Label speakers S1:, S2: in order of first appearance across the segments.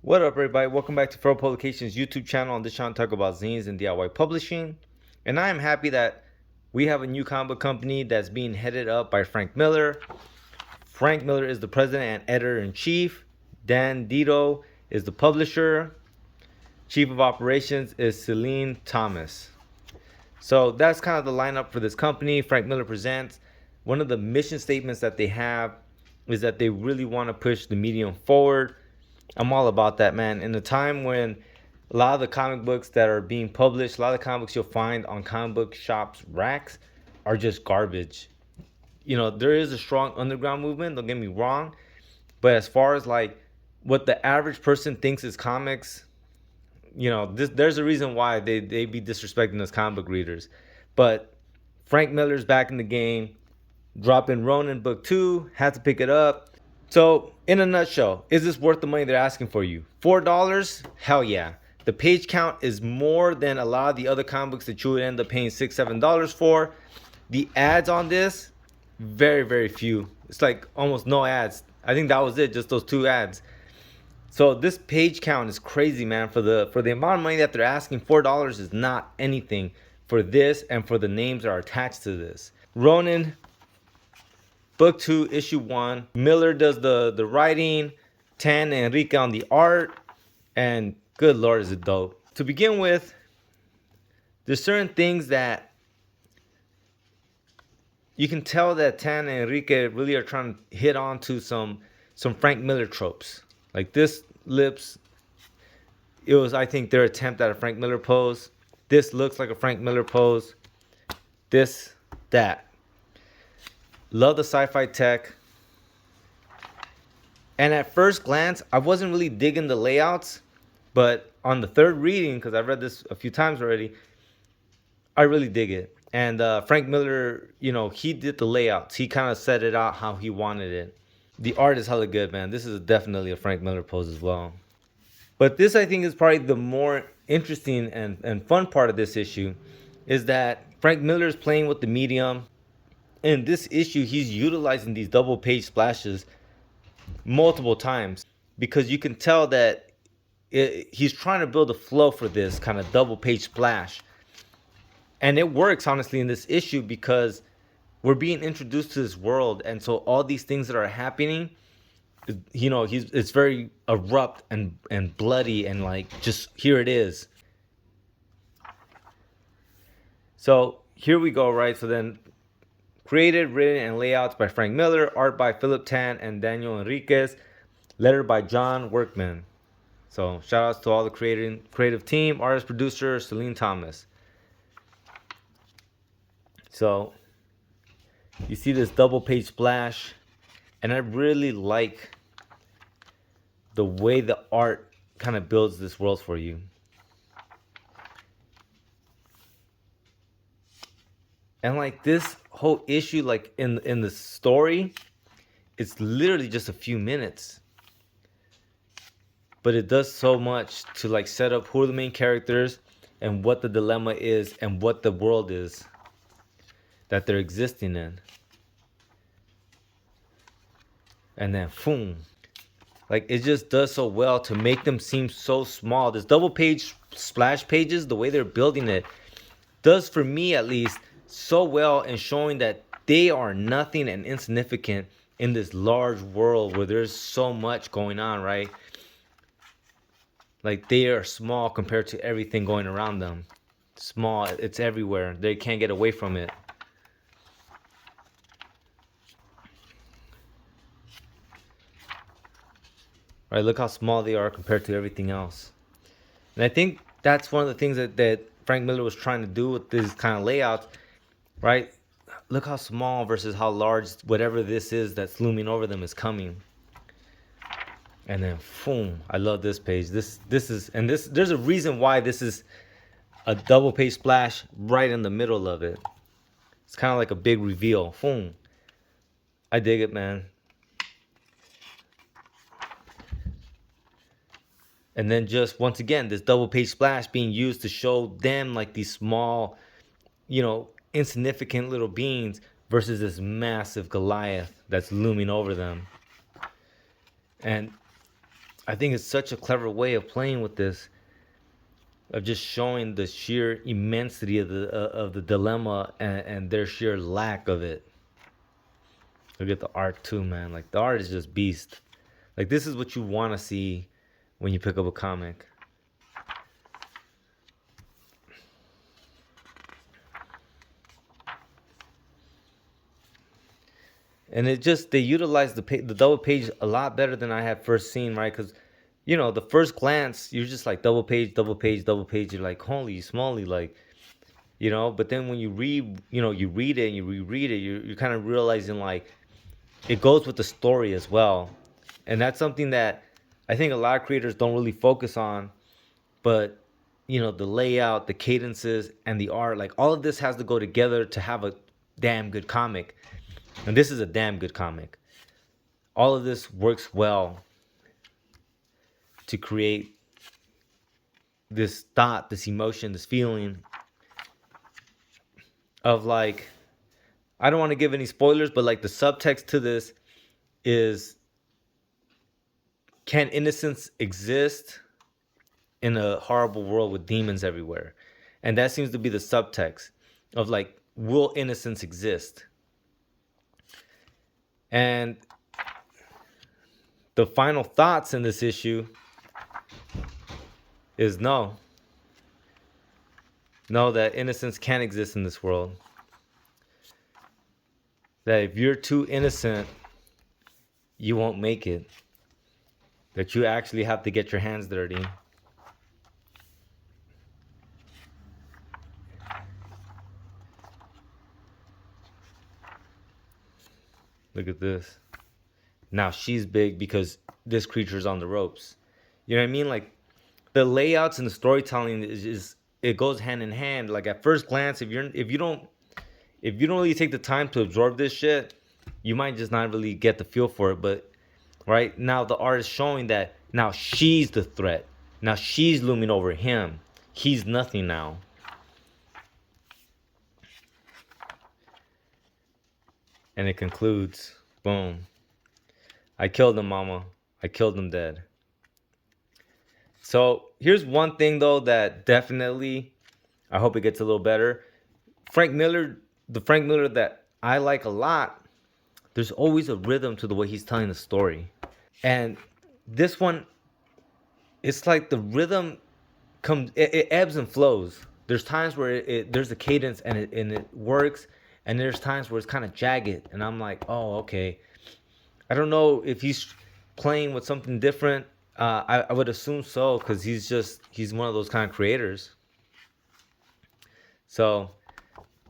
S1: What up, everybody? Welcome back to Furrow Publications YouTube channel. On this channel, talk about zines and DIY publishing. And I am happy that we have a new comic book company that's being headed up by Frank Miller. Frank Miller is the president and editor-in-chief. Dan Dito is the publisher. Chief of operations is Celine Thomas. So that's kind of the lineup for this company. Frank Miller presents. One of the mission statements that they have is that they really want to push the medium forward. I'm all about that, man. In a time when a lot of the comic books that are being published, a lot of the comic books you'll find on comic book shops racks are just garbage. You know, there is a strong underground movement, don't get me wrong, but as far as like what the average person thinks is comics, there's a reason why they be disrespecting us comic book readers. But Frank Miller's back in the game, dropping Ronin book 2, had to pick it up. So, in a nutshell, is this worth the money they're asking for you? $4? Hell yeah. The page count is more than a lot of the other comic books that you would end up paying $6, $7 for. The ads on this, very, very few. It's like almost no ads. I think that was it, just those 2 ads. So this page count is crazy, man. For the amount of money that they're asking, $4 is not anything for this and for the names that are attached to this. Ronin, Book 2, Issue 1. Miller does the writing, Tan and Enrique on the art, and good lord is it dope. To begin with, there's certain things that you can tell that Tan and Enrique really are trying to hit on to some Frank Miller tropes. Like this lips, it was, I think, their attempt at a Frank Miller pose. This looks like a Frank Miller pose. This, that. Love the sci-fi tech. And at first glance, I wasn't really digging the layouts, but on the third reading, because I've read this a few times already, I really dig it. And Frank Miller, he did the layouts. He kind of set it out how he wanted it. The art is hella good, man. This is definitely a Frank Miller pose as well. But this, I think, is probably the more interesting and fun part of this issue, is that Frank Miller is playing with the medium. In this issue, he's utilizing these double page splashes multiple times because you can tell that he's trying to build a flow for this kind of double page splash. And it works, honestly, in this issue because we're being introduced to this world. And so all these things that are happening, it's very abrupt and bloody and like, just here it is. So here we go, right? So then, created, written, and layouts by Frank Miller. Art by Philip Tan and Daniel Enriquez. Letter by John Workman. So shout outs to all the creative team. Artist, producer, Celine Thomas. So you see this double page splash. And I really like the way the art kind of builds this world for you. And like this whole issue, like in the story, it's literally just a few minutes. But it does so much to like set up who are the main characters and what the dilemma is and what the world is that they're existing in. And then boom. Like it just does so well to make them seem so small. This double page splash pages, the way they're building it, does for me at least so well in showing that they are nothing and insignificant in this large world where there's so much going on, right? Like they are small compared to everything going around them. Small, it's everywhere. They can't get away from it. Right, look how small they are compared to everything else. And I think that's one of the things that Frank Miller was trying to do with these kind of layouts, right? Look how small versus how large whatever this is that's looming over them is coming. And then boom, I love this page. This is there's a reason why this is a double page splash right in the middle of it. It's kind of like a big reveal. Boom. I dig it, man. And then just once again, this double page splash being used to show them like these small, insignificant little beings versus this massive Goliath that's looming over them. And I think it's such a clever way of playing with this, of just showing the sheer immensity of the dilemma and their sheer lack of it. Look at the art too, man. Like the art is just beast. Like this is what you want to see when you pick up a comic. And it just, they utilize the double page a lot better than I had first seen, right? Because the first glance, you're just like double page, double page, double page. You're like, holy smoly, like, But then when you read, you read it and you reread it, you're kind of realizing like it goes with the story as well. And that's something that I think a lot of creators don't really focus on. But the layout, the cadences, and the art, like all of this has to go together to have a damn good comic. And this is a damn good comic. All of this works well to create this thought, this emotion, this feeling of like, I don't want to give any spoilers, but like the subtext to this is, can innocence exist in a horrible world with demons everywhere? And that seems to be the subtext of like, will innocence exist? And the final thoughts in this issue is no, that innocence can't exist in this world. That if you're too innocent, you won't make it. That you actually have to get your hands dirty. Look at this. Now she's big because this creature's on the ropes. You know what I mean? Like the layouts and the storytelling is it goes hand in hand. Like at first glance, if you don't really take the time to absorb this shit, you might just not really get the feel for it. But right now the art is showing that now she's the threat. Now she's looming over him. He's nothing now. And it concludes, boom. I killed him, mama. I killed him dead. So here's one thing though that definitely, I hope it gets a little better. Frank Miller, the Frank Miller that I like a lot, there's always a rhythm to the way he's telling the story. And this one, it's like the rhythm comes, it ebbs and flows. There's times where there's a cadence and it works, and there's times where it's kind of jagged, and I'm like, oh, okay. I don't know if he's playing with something different. I would assume so, because he's one of those kind of creators. So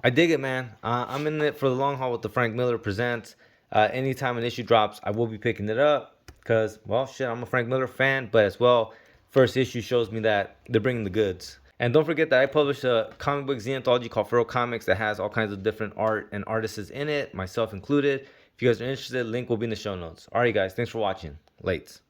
S1: I dig it, man. I'm in it for the long haul with the Frank Miller Presents. Anytime an issue drops, I will be picking it up because, well, shit, I'm a Frank Miller fan. But as well, first issue shows me that they're bringing the goods. And don't forget that I published a comic book Z anthology called Feral Comics that has all kinds of different art and artists in it, myself included. If you guys are interested, link will be in the show notes. All right, guys, thanks for watching. Lates.